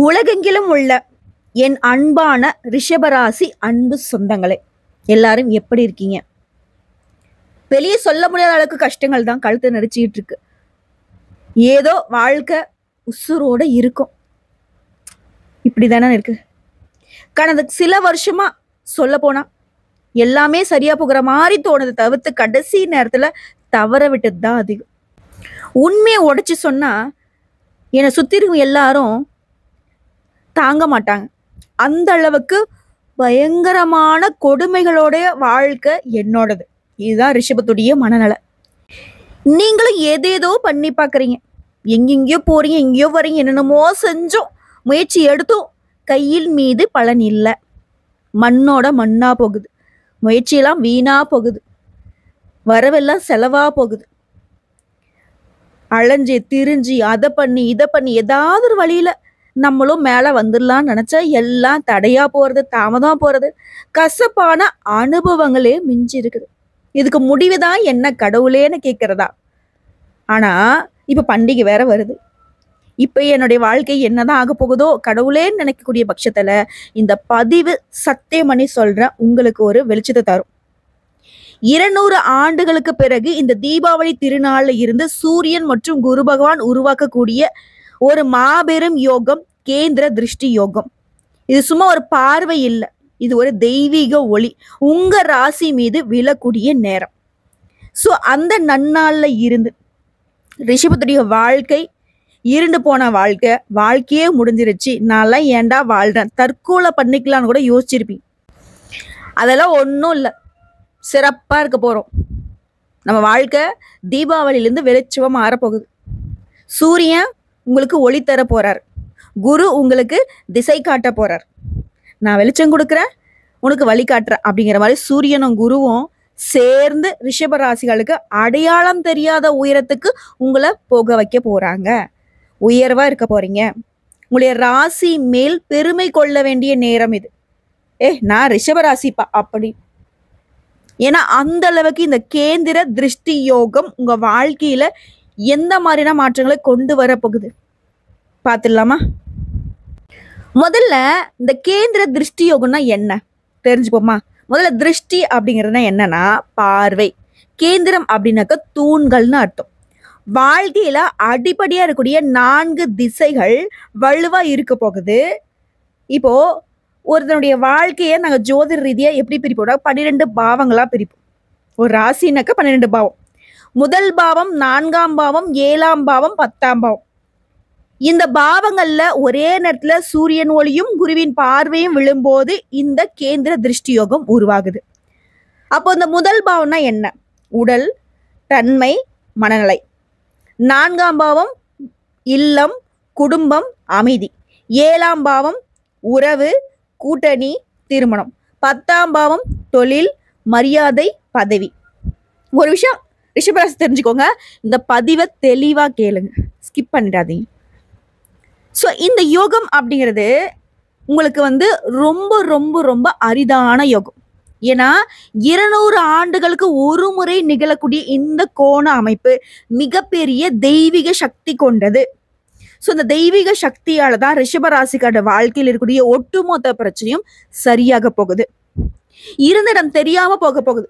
உலகெங்கிலும் உள்ள என் அன்பான ரிஷபராசி அன்பு சொந்தங்களே, எல்லாரும் எப்படி இருக்கீங்க? வெளியே சொல்ல முடியாத அளவுக்கு கஷ்டங்கள் தான் கழுத்தை நெரிச்சிக்கிட்டு இருக்கு. ஏதோ வாழ்க்கை உசுரோட இருக்கும், இப்படிதானே இருக்கு. கடந்த சில வருஷமா சொல்ல போனா எல்லாமே சரியா போகிற மாதிரி தோணுது தவிர்த்து கடைசி நேரத்துல தவற விட்டது தான் அதிகம். உண்மையை உடைச்சு சொன்னா என்னை சுத்தி இருக்கும் எல்லாரும் தாங்க மாட்டாங்க. அந்த அளவுக்கு பயங்கரமான கொடுமைகளோட வாழ்க்கை என்னோடது. இதுதான் ரிஷபத்துடைய மனநல. நீங்களும் ஏதேதோ பண்ணி பாக்குறீங்க, எங்கெங்கயோ போறீங்க, எங்கேயோ வரீங்க, என்னென்னமோ செஞ்சோம், முயற்சி எடுத்தோம், கையில் மீது பலன் இல்லை. மண்ணோட மண்ணா போகுது, முயற்சியெல்லாம் வீணா போகுது, வரவெல்லாம் செலவா போகுது. அலைஞ்சி திரிஞ்சு அதை பண்ணி இதை பண்ணி ஏதாவது ஒரு வழியில நம்மளும் மேல வந்துடலாம்னு நினைச்சா எல்லாம் தடையா போறது, தாமதமா போறது, கசப்பான அனுபவங்களே மிஞ்சி இருக்குது. இதுக்கு முடிவுதான் என்ன கடவுளேன்னு கேட்கறதா? ஆனா இப்ப பண்டிகை வேற வருது. இப்ப என்னுடைய வாழ்க்கை என்னதான் ஆக போகுதோ கடவுளேன்னு நினைக்கக்கூடிய பட்சத்துல இந்த பதிவு சத்தியம் பண்ணி சொல்றேன், உங்களுக்கு ஒரு வெளிச்சத்தை தரும். 200 ஆண்டுகளுக்கு பிறகு இந்த தீபாவளி திருநாள்ல இருந்து சூரியன் மற்றும் குரு பகவான் உருவாக்கக்கூடிய ஒரு மாபெரும் யோகம் கேந்திர திருஷ்டி யோகம். இது சும்மா ஒரு பார்வை இல்லை, இது ஒரு தெய்வீக ஒளி உங்க ராசி மீது விழக்கூடிய நேரம். ஸோ அந்த நன்னாள்ல இருந்து ரிஷபத்துடைய வாழ்க்கை இருண்டு போன வாழ்க்கையே முடிஞ்சிருச்சு, நான்லாம் ஏன்டா வாழ்றேன், தற்கொலை பண்ணிக்கலான்னு கூட யோசிச்சிருப்பீங்க. அதெல்லாம் ஒன்றும் இல்லை, சிறப்பா இருக்க போறோம். நம்ம வாழ்க்கை தீபாவளியிலேருந்து வெளிச்சமா மாறப்போகுது. சூரியன் உங்களுக்கு ஒளி தர போறார், குரு உங்களுக்கு திசை காட்ட போறார். நான் வெளிச்சம் கொடுக்குறேன், உனக்கு வழி காட்டுறேன் அப்படிங்கிற மாதிரி சூரியனும் குருவும் சேர்ந்து ரிஷபராசிகளுக்கு அடையாளம் தெரியாத உயரத்துக்கு உங்களை போக வைக்க போறாங்க. உயர்வா இருக்க போறீங்க. உங்களுடைய ராசி மேல் பெருமை கொள்ள வேண்டிய நேரம் இது. நான் ரிஷபராசிப்பா அப்படி. ஏன்னா அந்த அளவுக்கு இந்த கேந்திர திருஷ்டி யோகம் உங்க வாழ்க்கையில எந்த மாதிரியான மாற்றங்களை கொண்டு வர போகுது பார்த்துடலாமா? முதல்ல இந்த கேந்திர திருஷ்டி யோகம்னா என்ன தெரிஞ்சுப்போமா? முதல்ல திருஷ்டி அப்படிங்கிறதுனா என்னன்னா பார்வை. கேந்திரம் அப்படின்னாக்க தூண்கள்னு அர்த்தம். வாழ்க்கையில அடிப்படையா இருக்கக்கூடிய 4 திசைகள் வலுவா இருக்க போகுது. இப்போ ஒருத்தனுடைய வாழ்க்கையை நாங்கள் ஜோதிட ரீதியா எப்படி பிரிப்போம்னா 12 பாவங்களா பிரிப்போம். ஒரு ராசினாக்க 12 பாவம். முதல் பாவம், 4ஆம் பாவம், 7ஆம் பாவம், 10ஆம் பாவம். இந்த பாவங்கள்ல ஒரே நேரத்துல சூரியன் ஒளியும் குருவின் பார்வையும் விழும்போது இந்த கேந்திர திருஷ்டி யோகம் உருவாகுது. அப்போ இந்த முதல் பாவம்னா என்ன? உடல், தன்மை, மனநிலை. 4ஆம் பாவம் இல்லம், குடும்பம், அமைதி. 7ஆம் பாவம் உறவு, கூட்டணி, திருமணம். 10ஆம் பாவம் தொழில், மரியாதை, பதவி. ஒரு விஷயம் ரிஷபராசி தெரிஞ்சுக்கோங்க, இந்த பதிவை தெளிவா கேளுங்க, ஸ்கிப் பண்ணிடாதீங்க. ஸோ இந்த யோகம் அப்படிங்கிறது உங்களுக்கு ரொம்ப ரொம்ப ரொம்ப அரிதான யோகம். ஏன்னா 200 ஆண்டுகளுக்கு ஒரு முறை நிகழக்கூடிய இந்த கோண அமைப்பு மிகப்பெரிய தெய்வீக சக்தி கொண்டது. ஸோ இந்த தெய்வீக சக்தியால தான் ரிஷபராசிக்கான வாழ்க்கையில் இருக்கக்கூடிய ஒட்டுமொத்த பிரச்சனையும் சரியாக போகுது. இருந்த இடம் தெரியாம போக போகுது.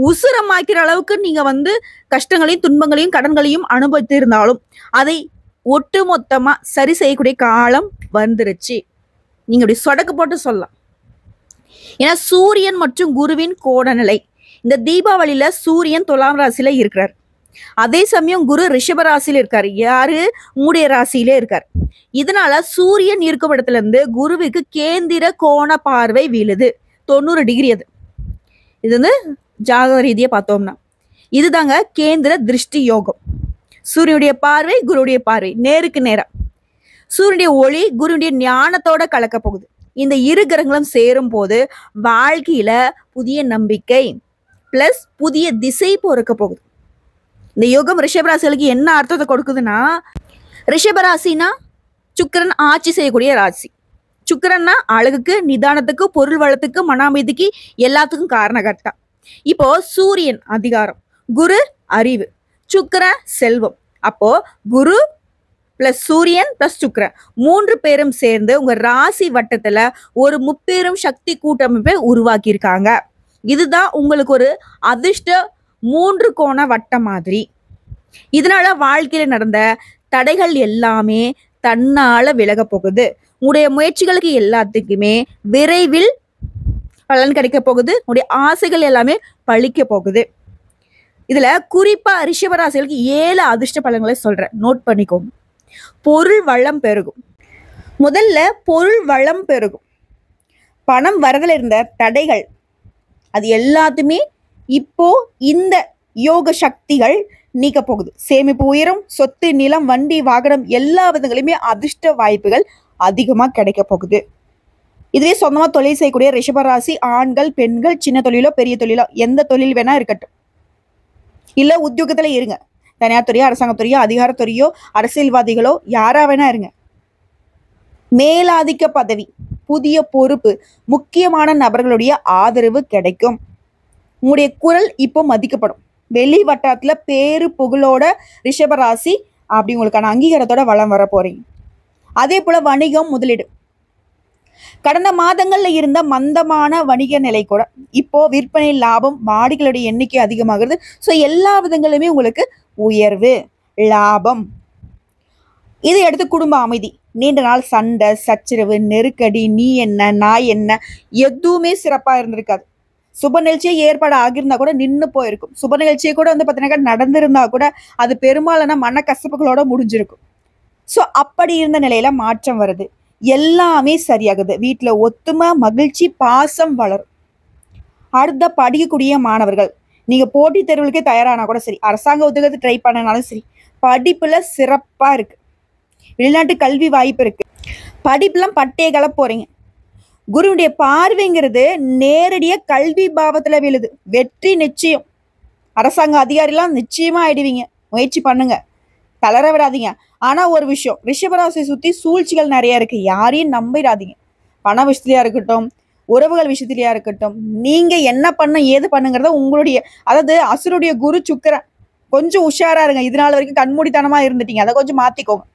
உசுரமாக்கிற அளவுக்கு நீங்க கஷ்டங்களையும் துன்பங்களையும் கடன்களையும் அனுபவித்து இருந்தாலும் அதை ஒட்டுமொத்தமா சரி செய்யக்கூடிய காலம் வந்துருச்சு. நீங்க இப்படி சொடக்கு போட்டு சொல்லலாம். ஏன்னா சூரியன் மற்றும் குருவின் கோணநிலை. இந்த தீபாவளியில சூரியன் துலாம் ராசியில இருக்கிறார், அதே சமயம் குரு ரிஷப ராசியில இருக்காரு. யாரு? உங்களுடைய ராசியிலே இருக்காரு. இதனால சூரியன் இருக்கும் இடத்துல இருந்து குருவுக்கு கேந்திர கோண பார்வை வீழுது. 90 டிகிரி. இது ஜாதக ரீதியா பார்த்தோம்னா இதுதாங்க கேந்திர திருஷ்டி யோகம். சூரியனுடைய பார்வை, குருவுடைய பார்வை நேருக்கு நேரம். சூரியனுடைய ஒளி குருவுடைய ஞானத்தோட கலக்க போகுது. இந்த இரு கிரகங்களும் சேரும் போது வாழ்க்கையில புதிய நம்பிக்கை பிளஸ் புதிய திசை பிறக்க போகுது. இந்த யோகம் ரிஷபராசிகளுக்கு என்ன அர்த்தத்தை கொடுக்குதுன்னா, ரிஷபராசினா சுக்கிரன் ஆட்சி செய்யக்கூடிய ராசி. சுக்கிரன்னா அழகுக்கு, நிதானத்துக்கு, பொருள் வளத்துக்கு, மன அமைதிக்கு, எல்லாத்துக்கும் காரணகர்த்தா. இப்போ சூரியன் அதிகாரம், குரு அறிவு, சுக்கிரன் செல்வம். அப்போ குரு பிளஸ் சூரியன் பிளஸ் சுக்கிரன் 3 பேரும் சேர்ந்து உங்க ராசி வட்டத்துல ஒரு முப்பெரும் சக்தி கூட்டமைப்பை உருவாக்கியிருக்காங்க. இதுதான் உங்களுக்கு ஒரு அதிர்ஷ்ட 3 கோண வட்டம் மாதிரி. இதனால வாழ்க்கையில நடந்த தடைகள் எல்லாமே தன்னால விலக போகுது. உங்களுடைய முயற்சிகளுக்கு எல்லாத்துக்குமே விரைவில் பலன் கிடைக்க போகுது. உங்களுடைய ஆசைகள் எல்லாமே பழிக்க போகுது. இதுல குறிப்பா ரிஷபராசிகளுக்கு 7 அதிர்ஷ்ட பலன்களை சொல்றேன், நோட் பண்ணிக்கோங்க. பொருள் வளம் பெருகும். முதல்ல பொருள் வளம் பெருகும். பணம் வரதுல இருந்த தடைகள் அது எல்லாத்துமே இப்போ இந்த யோக சக்திகள் நீக்க போகுது. சேமிப்பு உயரும். சொத்து, நிலம், வண்டி, வாகனம் எல்லா விதங்களுமே அதிர்ஷ்ட வாய்ப்புகள் அதிகமா கிடைக்க போகுது. இதுவே சொந்தமா தொழில் செய்யக்கூடிய ரிஷபராசி ஆண்கள், பெண்கள், சின்ன தொழிலோ பெரிய தொழிலோ எந்த தொழில் வேணா இருக்கட்டும், இல்ல உத்தியோகத்துல இருங்க, தனியார் துறையோ அரசாங்கத்துறையோ அதிகாரத்துறையோ அரசியல்வாதிகளோ யாரா வேணா இருங்க, மேலாதிக்க பதவி, புதிய பொறுப்பு, முக்கியமான நபர்களுடைய ஆதரவு கிடைக்கும். உங்களுடைய குரல் இப்போ மதிக்கப்படும். வெளி வட்டாரத்துல பேரு புகழோட ரிஷபராசி அப்படி உங்களுக்கான அங்கீகாரத்தோட வளம் வர போறீங்க. அதே போல வணிகம், முதலீடு, கடந்த மாதங்கள்ல இருந்த மந்தமான வணிக நிலை கூட இப்போ விற்பனை, லாபம், வாடிகளுடைய எண்ணிக்கை அதிகமாகிறது. ஸோ எல்லா விதங்களுமே உங்களுக்கு உயர்வு, லாபம். இதை அடுத்து குடும்ப அமைதி. நீண்ட நாள் சண்டை, சச்சரவு, நெருக்கடி, நீ என்ன நான் என்ன எதுவுமே சிறப்பா இருந்திருக்காது. சுப நிகழ்ச்சியை ஏற்பாடு ஆகியிருந்தா கூட நின்று போயிருக்கும். சுப நிகழ்ச்சியை கூட பார்த்தீங்கன்னா நடந்திருந்தா கூட அது பெரும்பாலான மனக்கசப்புகளோட முடிஞ்சிருக்கும். ஸோ அப்படி இருந்த நிலையில மாற்றம் வருது. எல்லாமே சரியாகுது. வீட்டுல ஒத்துமை, மகிழ்ச்சி, பாசம் வளரும். அடுத்த படிக்கக்கூடிய மாணவர்கள், நீங்க போட்டித் தேர்வுகளுக்கே தயாரானா கூட சரி, அரசாங்க உத்தியோகத்தை ட்ரை பண்ணனாலும் சரி, படிப்புல சிறப்பா இருக்கு. வெளிநாட்டு கல்வி வாய்ப்பு இருக்கு. படிப்புலாம் பட்டைய கலப்ப போறீங்க. குருவுடைய பார்வைங்கிறது நேரடியா கல்வி பாவத்துல விழுது. வெற்றி நிச்சயம். அரசாங்க அதிகாரிலாம் நிச்சயமா ஆயிடுவீங்க. முயற்சி பண்ணுங்க, தளர விடாதீங்க. ஆனா ஒரு விஷயம், ரிஷபராசியை சுத்தி சூழ்ச்சிகள் நிறைய இருக்கு. யாரையும் நம்பிடாதீங்க. பண விஷயத்திலயா இருக்கட்டும், உறவுகள் விஷயத்திலயா இருக்கட்டும், நீங்க என்ன பண்ண ஏது பண்ணுங்கிறத உங்களுடைய, அதாவது அசுருடைய குரு சுக்கிரன், கொஞ்சம் உஷாரா இருங்க. இதனால வரைக்கும் கண்மூடித்தனமா இருந்துட்டீங்க, அதை கொஞ்சம் மாத்திக்கோங்க.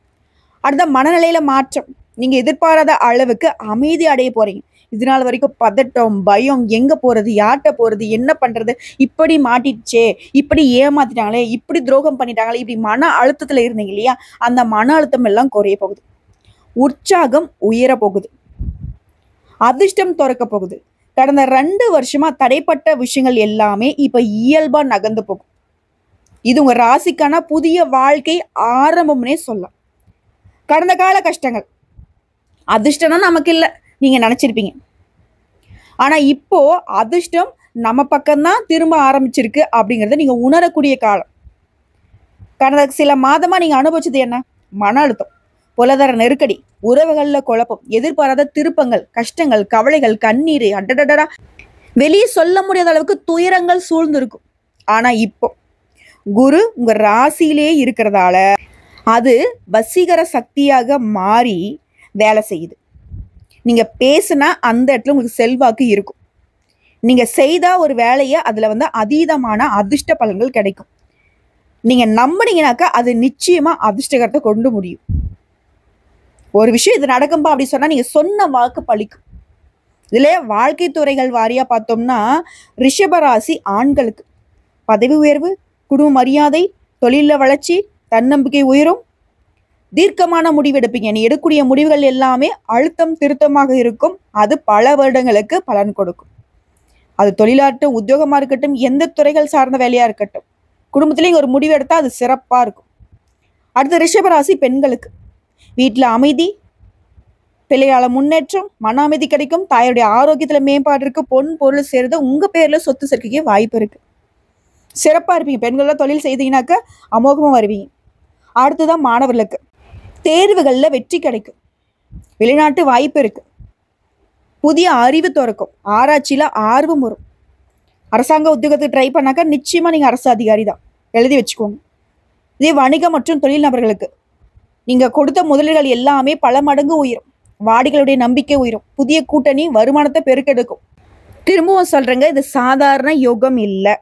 அடுத்த மனநிலையில மாற்றம். நீங்க எதிர்பாராத அளவுக்கு அமைதி அடைய போறீங்க. இதனால வரைக்கும் பதட்டம், பயம், எங்க போறது, யார்கிட்ட போறது, என்ன பண்றது, இப்படி மாட்டிடுச்சே, இப்படி ஏமாத்திட்டாங்களே, இப்படி துரோகம் பண்ணிட்டாங்களே, இப்படி மன அழுத்தத்துல இருந்தீங்க இல்லையா, அந்த மன அழுத்தம் எல்லாம் குறைய போகுது. உற்சாகம் உயர போகுது. அதிர்ஷ்டம் துறக்க போகுது. கடந்த 2 வருஷமா தடைப்பட்ட விஷயங்கள் எல்லாமே இப்ப இயல்பா நகர்ந்து போகும். இது உங்க ராசிக்கான புதிய வாழ்க்கை ஆரம்பம்னே சொல்லலாம். கடந்த கால கஷ்டங்கள், அதிர்ஷ்டம்னா நமக்கு இல்லை நீங்க நினைச்சிருப்பீங்க. ஆனா இப்போ அதிர்ஷ்டம் நம்ம பக்கம்தான் திரும்ப ஆரம்பிச்சிருக்கு அப்படிங்கறத நீங்க உணரக்கூடிய காலம். கடந்த சில மாதமா நீங்க அனுபவிச்சது என்ன? மன அழுத்தம், பொருளாதார நெருக்கடி, உறவுகள்ல குழப்பம், எதிர்பாராத திருப்பங்கள், கஷ்டங்கள், கவலைகள், கண்ணீர், அடடடா, வெளியே சொல்ல முடியாத அளவுக்கு துயரங்கள் சூழ்ந்திருக்கும். ஆனா இப்போ குரு உங்க ராசியிலே இருக்கிறதால அது வசீகர சக்தியாக மாறி வேலை செய்யுது. நீங்க பேசுனா அந்த இடத்துல உங்களுக்கு செல்வாக்கு இருக்கும். நீங்க செய்தா ஒரு வேலையை அதுல அதீதமான அதிர்ஷ்ட பலன்கள் கிடைக்கும். நீங்க நம்பினீங்கனாக்கா அது நிச்சயமா அதிர்ஷ்டகரத்தை கொண்டு முடியும். ஒரு விஷயம் இது நடக்கும்பா அப்படி சொன்னா நீங்க சொன்ன வாக்கு பலிக்கும். இதுல வாழ்க்கை துறைகள் வாரியா பார்த்தோம்னா, ரிஷபராசி ஆண்களுக்கு பதவி உயர்வு, குடும்ப மரியாதை, தொழில வளர்ச்சி, தன்னம்பிக்கை உயரும். தீர்க்கமான முடிவு எடுப்பீங்க. நீ எடுக்கக்கூடிய முடிவுகள் எல்லாமே அழுத்தம் திருத்தமாக இருக்கும். அது பல வருடங்களுக்கு பலன் கொடுக்கும். அது தொழிலாகட்டும், உத்தியோகமா இருக்கட்டும், எந்த துறைகள் சார்ந்த வேலையா இருக்கட்டும், குடும்பத்திலேயும் ஒரு முடிவு எடுத்தா அது சிறப்பா இருக்கும். அடுத்த ரிஷபராசி பெண்களுக்கு வீட்டுல அமைதி, பிள்ளையால முன்னேற்றம், மன அமைதி கிடைக்கும். தாயுடைய ஆரோக்கியத்துல மேம்பாடு இருக்கு. பொன் பொருள் சேர்ந்து உங்க பேர்ல சொத்து சேர்க்கைக்கு வாய்ப்பு இருக்கு. சிறப்பா இருப்பீங்க. பெண்கள்லாம் தொழில் செய்தீங்கன்னாக்க அமோகமா வருவீங்க. அடுத்துதான் மாணவர்களுக்கு தேர்வுகள்ல வெற்றி கிடைக்கும். வெளிநாட்டு வாய்ப்பு இருக்கு. புதிய அறிவு துறக்கும். ஆராய்ச்சியில ஆர்வம் வரும். அரசாங்க உத்தியோகத்துக்கு ட்ரை பண்ணாக்க நிச்சயமா நீங்க அரசு அதிகாரி தான், எழுதி வச்சுக்கோங்க. இதே வணிகம் மற்றும் தொழில் நபர்களுக்கு நீங்க கொடுத்த முதலீடுகள் எல்லாமே பல மடங்கு உயரும். வாடிகளுடைய நம்பிக்கை உயரும். புதிய கூட்டணி வருமானத்தை பெருக்கெடுக்கும். திரும்பவும் சொல்றேங்க, இது சாதாரண யோகம் இல்லை.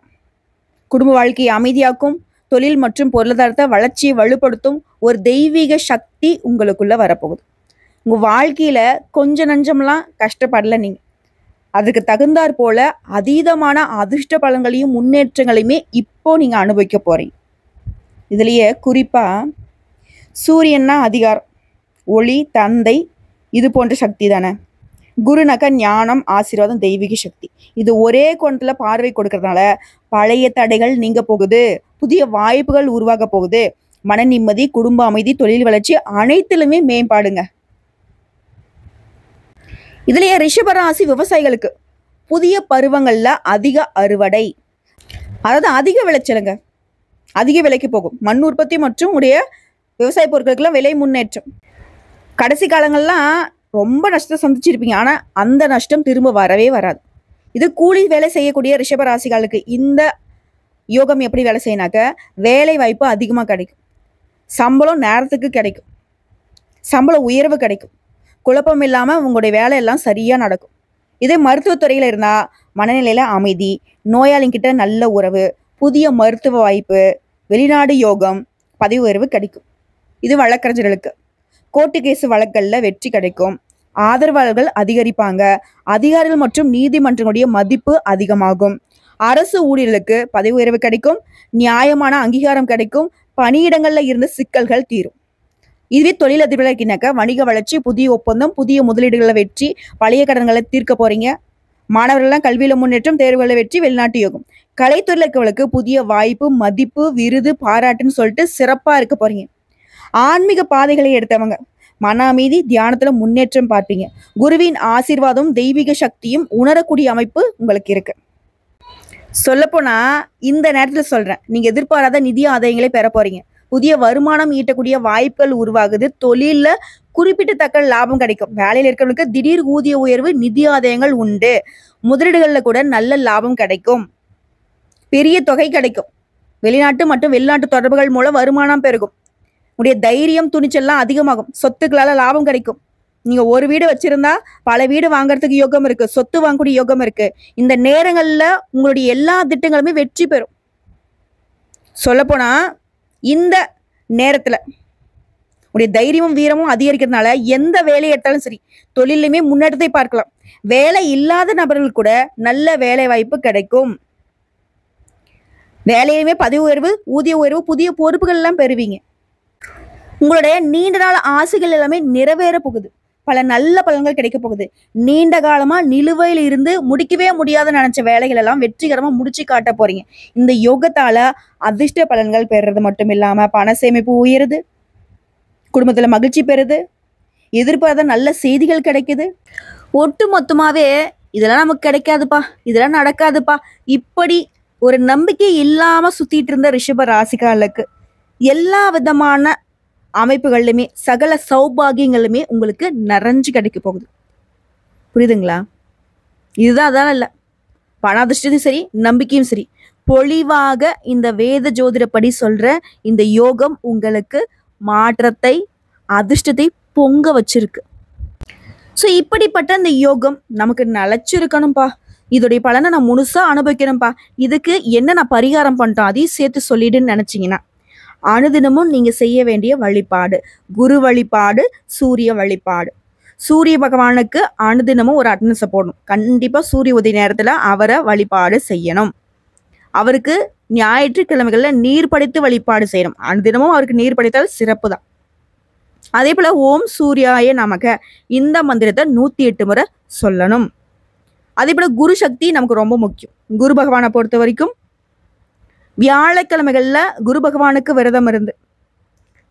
குடும்ப வாழ்க்கையை அமைதியாக்கும். தொழில் மற்றும் பொருளாதாரத்தை வளர்ச்சியை வலுப்படுத்தும் ஒரு தெய்வீக சக்தி உங்களுக்குள்ள வரப்போகுது. உங்க வாழ்க்கையில கொஞ்சம் நஞ்சம்லாம் கஷ்டப்படல நீங்க. அதுக்கு தகுந்தாற் போல அதீதமான அதிர்ஷ்ட பலன்களையும் முன்னேற்றங்களையுமே இப்போ நீங்க அனுபவிக்க போறீங்க. இதுலயே குறிப்பா சூரியன்னா அதிகாரம், ஒளி, தந்தை, இது போன்ற சக்தி தானே. குருனாக்க ஞானம், ஆசீர்வாதம், தெய்வீக சக்தி. இது ஒரே கோணத்துல பார்வை கொடுக்கறதுனால பழைய தடைகள் நீங்க போகுது, புதிய வாய்ப்புகள் உருவாக போகுது, மன நிம்மதி, குடும்ப அமைதி, தொழில் வளர்ச்சி அனைத்திலுமே மேம்பாடுங்க. இதுலயே ரிஷபராசி விவசாயிகளுக்கு புதிய பருவங்கள்ல அதிக அறுவடை, அதாவது அதிக விளைச்சலுங்க, அதிக விலைக்கு போகும். மண் உற்பத்தி மற்றும் உடைய விவசாய பொருட்களுக்கெல்லாம் விலை முன்னேற்றம். கடைசி காலங்கள்லாம் ரொம்ப நஷ்டத்தை சந்திச்சிருப்பீங்க. ஆனா அந்த நஷ்டம் திரும்ப வரவே வராது. இது கூலி வேலை செய்யக்கூடிய ரிஷபராசிகளுக்கு இந்த யோகம் எப்படி வேலை செய்யினாக்க, வேலை வாய்ப்பு அதிகமா கிடைக்கும், சம்பளம் நேரத்துக்கு கிடைக்கும், சம்பள உயர்வு கிடைக்கும், குழப்பம் இல்லாம உங்களுடைய வேலையெல்லாம் சரியா நடக்கும். இதே மருத்துவத்துறையில இருந்தா மனநிலையில அமைதி, நோயாளிங்கிட்ட நல்ல உறவு, புதிய மருத்துவ வாய்ப்பு, வெளிநாடு யோகம், பதவி உயர்வு கிடைக்கும். இது வழக்கறிஞர்களுக்கு கோர்ட்டு கேஸ் வழக்கல்ல வெற்றி கிடைக்கும், ஆதரவாளர்கள் அதிகரிப்பாங்க, அதிகாரிகள் மற்றும் நீதிமன்றங்களுடைய மதிப்பு அதிகமாகும், அரசு ஊழியர்களுக்கு பதவி உயர்வு கிடைக்கும், நியாயமான அங்கீகாரம் கிடைக்கும், பணியிடங்கள்ல இருந்த சிக்கல்கள் தீரும். இதுவே தொழிலதிபர்களாக்கினாக்க வணிக வளர்ச்சி, புதிய ஒப்பந்தம், புதிய முதலீடுகளை வெற்றி, பழைய கடன்களை தீர்க்க போறீங்க. மாணவர்கள்லாம் கல்வியில முன்னேற்றம், தேர்வுகளை வெற்றி, வெளிநாட்டு யோகம். கலைத்துறையில் இருக்கவங்களுக்கு புதிய வாய்ப்பு, மதிப்பு, விருது, பாராட்டுன்னு சொல்லிட்டு சிறப்பா இருக்க போறீங்க. ஆன்மீக பாதைகளை எடுத்தவங்க மன அமைதி, தியானத்துல முன்னேற்றம் பார்ப்பீங்க. குருவின் ஆசீர்வாதம், தெய்வீக சக்தியும் உணரக்கூடிய அமைப்பு உங்களுக்கு இருக்கு. சொல்லப்போனா இந்த நேரத்துல சொல்றேன், நீங்க எதிர்பாராத நிதி ஆதாயங்களை பெற போறீங்க. புதிய வருமானம் ஈட்டக்கூடிய வாய்ப்புகள் உருவாகுது. தொழில குறிப்பிடத்தக்க லாபம் கிடைக்கும். வேலையில் இருக்கிறவங்களுக்கு திடீர் ஊதிய உயர்வு, நிதி ஆதாயங்கள் உண்டு. முதலீடுகள்ல கூட நல்ல லாபம் கிடைக்கும், பெரிய தொகை கிடைக்கும். வெளிநாட்டு மற்றும் வெளிநாட்டு தொடர்புகள் மூலம் வருமானம் பெருகும். உடைய தைரியம், துணிச்சல்லாம் அதிகமாகும். சொத்துக்களால லாபம் கிடைக்கும். நீங்க ஒரு வீடு வச்சிருந்தா பல வீடு வாங்குறதுக்கு யோகம் இருக்கு, சொத்து வாங்கக்கூடிய யோகம் இருக்கு. இந்த நேரங்கள்ல உங்களுடைய எல்லா திட்டங்களுமே வெற்றி பெறும். சொல்லப்போனா இந்த நேரத்துல உடைய தைரியமும் வீரமும் அதிகரிக்கிறதுனால எந்த வேலையை எடுத்தாலும் சரி, தொழிலுமே முன்னேற்றத்தை பார்க்கலாம். வேலை இல்லாத நபர்கள் கூட நல்ல வேலை வாய்ப்பு கிடைக்கும். வேலையுமே பதவி உயர்வு, ஊதிய உயர்வு, புதிய பொறுப்புகள் எல்லாம் பெறுவீங்க. உங்களுடைய நீண்ட நாள் ஆசைகள் எல்லாமே நிறைவேற போகுது. பல நல்ல பலன்கள் கிடைக்க போகுது. நீண்ட காலமா நிலுவையில் இருந்து முடிக்கவே முடியாத நினைச்ச வேலைகள் எல்லாம் வெற்றிகரமா முடிச்சு காட்ட போறீங்க. இந்த யோகத்தால அதிர்ஷ்ட பலன்கள் பெறுறது மட்டும் இல்லாம பண சேமிப்பு உயருது, குடும்பத்துல மகிழ்ச்சி பெறுது, எதிர்பார்த்த நல்ல செய்திகள் கிடைக்குது. ஒட்டு மொத்தமாவே இதெல்லாம் நமக்கு கிடைக்காதுப்பா, இதெல்லாம் நடக்காதுப்பா, இப்படி ஒரு நம்பிக்கை இல்லாம சுத்திட்டு இருந்த ரிஷப ராசிக்காரர்களுக்கு எல்லா விதமான அமைப்புகள்லையுமே சகல சௌபாகியங்களுமே உங்களுக்கு நிறைஞ்சு கிடைக்க போகுது. புரியுதுங்களா? இதுதான் அதான் இல்லை, பண அதிர்ஷ்டத்தையும் சரி, நம்பிக்கையும் சரி, பொலிவாக இந்த வேத ஜோதிடப்படி சொல்ற இந்த யோகம் உங்களுக்கு மாற்றத்தை, அதிர்ஷ்டத்தை பொங்க வச்சிருக்கு. ஸோ இப்படிப்பட்ட இந்த யோகம் நமக்கு நிலைச்சிருக்கணும்ப்பா. இதோடைய பலனை நான் முழுசா அனுபவிக்கணும்ப்பா. இதுக்கு என்ன நான் பரிகாரம் பண்ணிட்டோம் அதையும் சேர்த்து சொல்லிடுன்னு நினைச்சீங்கன்னா, அனுதினமும் நீங்க செய்ய வேண்டிய வழிபாடு குரு வழிபாடு, சூரிய வழிபாடு. சூரிய பகவானுக்கு அனுதினமும் ஒரு அட்டனன்ஸை போடணும். கண்டிப்பா சூரிய உதய நேரத்துல அவரை வழிபாடு செய்யணும். அவருக்கு ஞாயிற்றுக்கிழமைகள்ல நீர் படைத்து வழிபாடு செய்யணும். அனுதினமும் அவருக்கு நீர் படைத்தால் சிறப்பு தான். அதே போல ஓம் சூர்யாய நமக இந்த மந்திரத்தை 108 முறை சொல்லணும். அதே போல குரு சக்தி நமக்கு ரொம்ப முக்கியம். குரு பகவானை பொறுத்த வரைக்கும் வியாழக்கிழமைகள்ல குரு பகவானுக்கு விரதம் இருந்து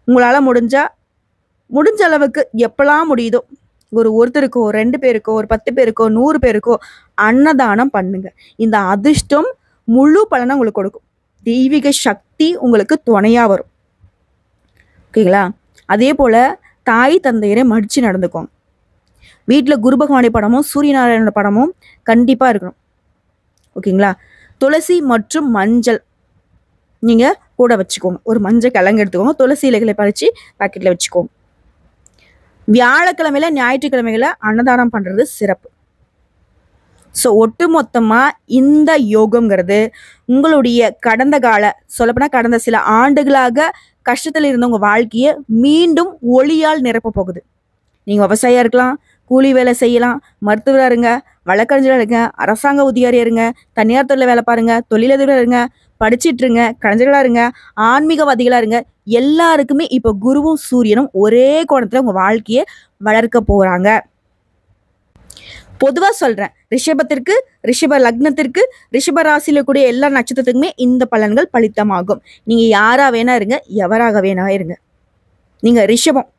உங்களால முடிஞ்ச அளவுக்கு எப்பெல்லாம் முடியுதோ ஒருத்தருக்கோ, 2 பேருக்கோ, ஒரு 10 பேருக்கோ, 100 பேருக்கோ அன்னதானம் பண்ணுங்க. இந்த அதிர்ஷ்டம் முழு பலனை உங்களுக்கு கொடுக்கும். தெய்வீக சக்தி உங்களுக்கு துணையா வரும். ஓகேங்களா? அதே போல தாய் தந்தையரை மடிச்சு நடந்துக்கோங்க. வீட்டில் குரு பகவானுடைய படமும் சூரியநாராயணோட படமும் கண்டிப்பா இருக்கணும். ஓகேங்களா? துளசி மற்றும் மஞ்சள் நீங்க கூட வச்சுக்கோங்க. ஒரு மஞ்சள் கிழங்கு எடுத்துக்கோங்க, துளசி இலைகளை பறிச்சு பாக்கெட்ல வச்சுக்கோங்க. வியாழக்கிழமையில ஞாயிற்றுக்கிழமைகளை அன்னதானம் பண்றது சிறப்பு. ஸோ ஒட்டுமொத்தமாக இந்த யோகம்ங்கிறது உங்களுடைய கடந்த கால சொல்லப்போனால் கடந்த சில ஆண்டுகளாக கஷ்டத்தில் இருந்த உங்கள் வாழ்க்கையை மீண்டும் ஒளியால் நிரப்ப போகுது. நீங்கள் விவசாயியாக இருக்கலாம், கூலி வேலை செய்யலாம், மருத்துவராக இருங்க, வழக்கறிஞராக இருங்க, அரசாங்க உத்தியோகியாக இருங்க, தனியார் துறையில் வேலை பாருங்க, தொழிலதிபராக இருங்க, படிச்சிட்டு இருங்க, கலைஞர்களாக இருங்க, ஆன்மீகவாதிகளாக இருங்க, எல்லாருக்குமே இப்போ குருவும் சூரியனும் ஒரே கோணத்தில் உங்கள் வாழ்க்கையை வளர்க்க போகிறாங்க. பொதுவாக சொல்கிறேன், ரிஷபத்திற்கு, ரிஷப லக்னத்திற்கு, ரிஷப ராசியில் கூடிய எல்லா நட்சத்திரத்துக்குமே இந்த பலன்கள் பலித்தமாகும். நீங்கள் யாராக வேணா இருங்க, எவராக வேணா இருங்க. நீங்கள் ரிஷபம்,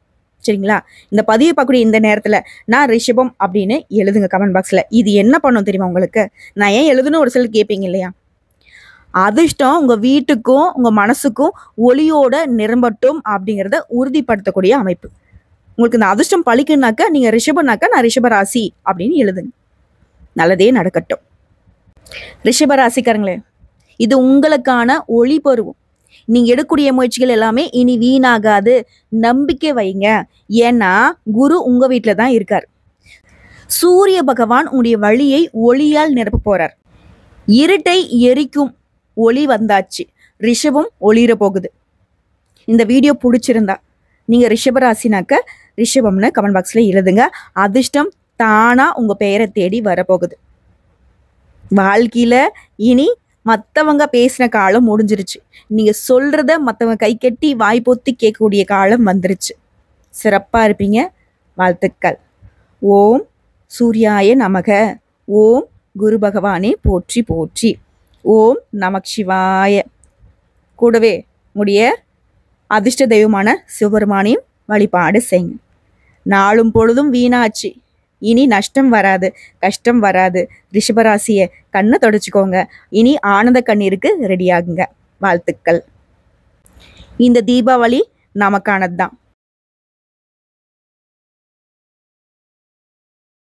சரிங்களா? இந்த பதிவை பார்க்கக்கூடிய இந்த நேரத்தில் நான் ரிஷபம் அப்படின்னு எழுதுங்க கமெண்ட் பாக்ஸில். இது என்ன பண்ணும் தெரியுமா உங்களுக்கு? நான் ஏன் எழுதுன்னு ஒரு சிலர் கேட்பீங்க இல்லையா? அதிர்ஷ்டம் உங்கள் வீட்டுக்கும் உங்கள் மனசுக்கும் ஒளியோட நிரம்பட்டும் அப்படிங்கிறத உறுதிப்படுத்தக்கூடிய அமைப்பு. உங்களுக்கு இந்த அதிர்ஷ்டம் பழிக்குனாக்கா நீங்கள் ரிஷபனாக்கா நான் ரிஷபராசி அப்படின்னு எழுதுங்க. நல்லதே நடக்கட்டும். ரிஷபராசிக்காரங்களே, இது உங்களுக்கான ஒளி பருவம். நீங்கள் எடுக்கக்கூடிய முயற்சிகள் எல்லாமே இனி வீணாகாது. நம்பிக்கை வைங்க. ஏன்னா குரு உங்கள் வீட்டில் தான் இருக்கார். சூரிய பகவான் உங்களுடைய வழியை ஒளியால் நிரப்ப போறார். இருட்டை எரிக்கும் ஒளி வந்தாச்சு. ரிஷபம் ஒளிர போகுது. இந்த வீடியோ பிடிச்சிருந்தா நீங்கள் ரிஷபராசினாக்க ரிஷபம்னு கமெண்ட் பாக்ஸில் எழுதுங்க. அதிர்ஷ்டம் தானாக உங்கள் பெயரை தேடி வரப்போகுது. வாழ்க்கையில் இனி மற்றவங்க பேசின காலம் முடிஞ்சிருச்சு. நீங்கள் சொல்கிறத மற்றவங்க கை கட்டி வாய் பொத்தி கேட்கக்கூடிய காலம் வந்துருச்சு. சிறப்பாக இருப்பீங்க. வாழ்த்துக்கள். ஓம் சூர்யாய நமக. ஓம் குரு பகவானே போற்றி போற்றி. ஓம் நமக் சிவாய. கூடவே உடைய அதிர்ஷ்ட தெய்வமான சிவபெருமானையும் வழிபாடு செய்யுங்க. நாளும் பொழுதும் வீணாச்சு. இனி நஷ்டம் வராது, கஷ்டம் வராது. ரிஷபராசியை கண்ணை தொடச்சிக்கோங்க. இனி ஆனந்த கண்ணீருக்கு ரெடியாகுங்க. வாழ்த்துக்கள். இந்த தீபாவளி நமக்கானது தான்.